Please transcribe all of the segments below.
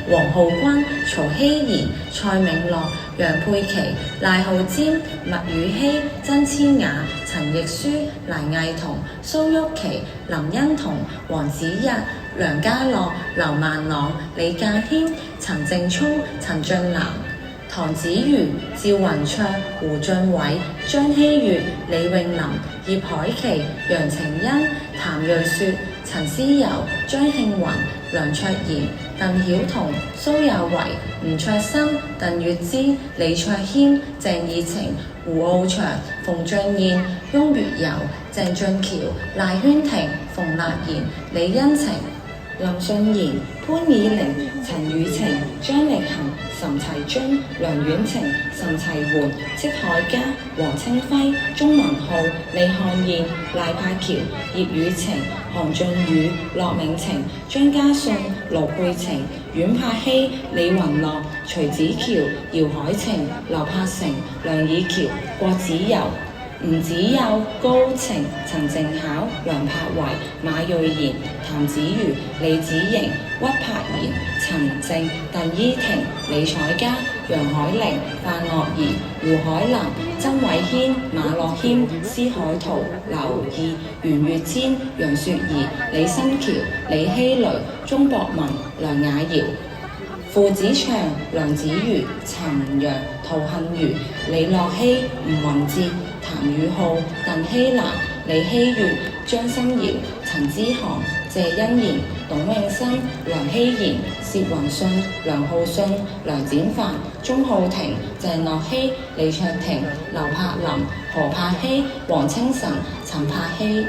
黃浩君、曹希賢、蔡銘樂、楊佩琪、賴浩占、麥宇希、曾千雅、陳奕舒、黎藝彤、蘇旭琪、林欣彤、黃子逸、梁家樂、劉萬朗、李家謙、陳正聰、陳俊南、唐子瑜、趙雲卓、胡俊偉、張希月、李詠琳、葉海琪、楊晴欣、譚瑞雪、陳思柔、張慶雲、梁卓賢、鄧曉彤、蘇有為、吳卓琛、鄧月芝、李卓謙、鄭以晴、胡傲翔、馮俊燕、翁月柔、鄭俊橋、賴軒婷、馮立賢、李欣晴、林信賢、潘以玲、陳雨晴、張力恒、岑齊津、梁婉晴、岑齊媛、戚海嘉、黃清輝、鍾文浩、李漢燕、賴柏橋、葉雨晴、韓俊宇、駱明晴、張家信、盧佩晴、阮柏希、李雲樂、徐子喬、姚海晴、劉柏成、梁以喬、郭子柔、吳子佑、高晴、陳靜巧、梁柏維、馬瑞賢、譚子瑜、李子瑩、屈柏賢、陳靜、鄧依婷、李彩嘉、楊海玲、范樂怡、胡海南、曾偉軒、馬樂軒、施海圖、劉義、袁月堅、楊雪兒、李新橋、李希雷、鐘博文、梁雅瑤、傅子祥、梁子瑜、陳陽、陶杏如、李樂希、吳雲哲、譚宇浩、鄧希蘭、李希月、張心瑤、陳之航、謝欣妍、董永生、梁希賢、薛雲信、梁浩信、梁展範、鐘浩庭、鄭樂希、李卓廷、劉柏林、何柏希、黃清晨、陳柏希。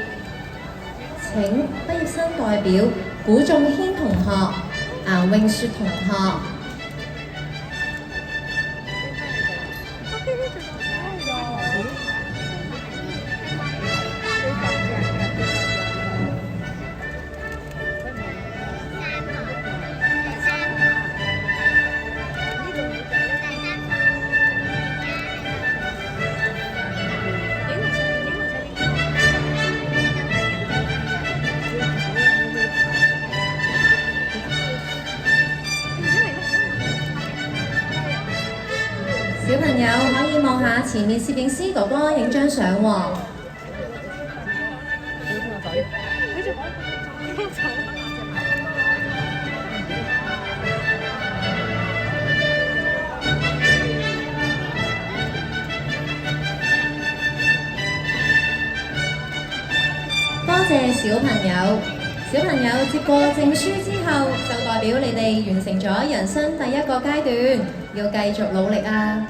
請畢業生代表古仲軒同學、顏詠雪同學。小朋友可以望下前面攝影師哥哥影張相喎。多謝小朋友，小朋友接過證書之後，就代表你哋完成咗人生第一個階段，要繼續努力啊！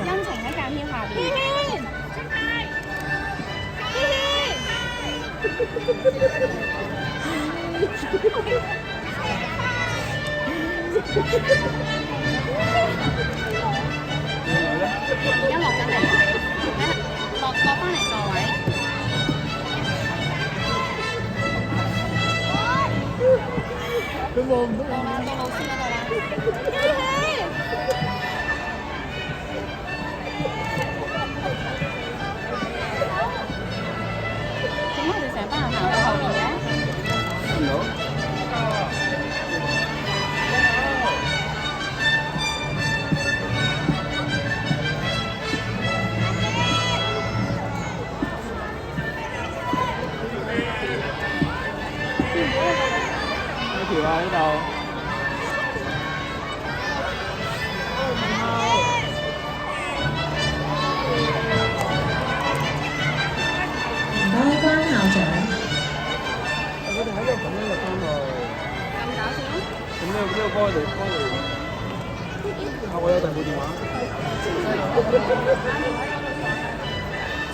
恩情喺間票下邊。而家落緊嚟，落翻嚟座位。佢望唔到啦，到老師嗰度啦。點解我哋成班人行到後邊嘅？見到。有條啊呢度。關校長，我哋喺度咁樣入翻去，咁搞笑咯！咁呢個開嚟，我有第二部電話。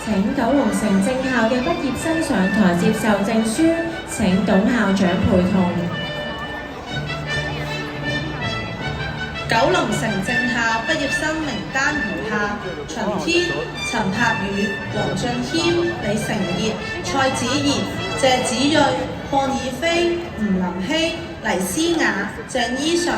請九龍城正校嘅畢業生上台接受證書，請董校長陪同。九龍城正校畢業生名單如下：秦天、陳柏宇、黃俊謙、李成業、蔡子賢、謝子睿、鄺以飛、吳林希、黎思雅、鄭依純。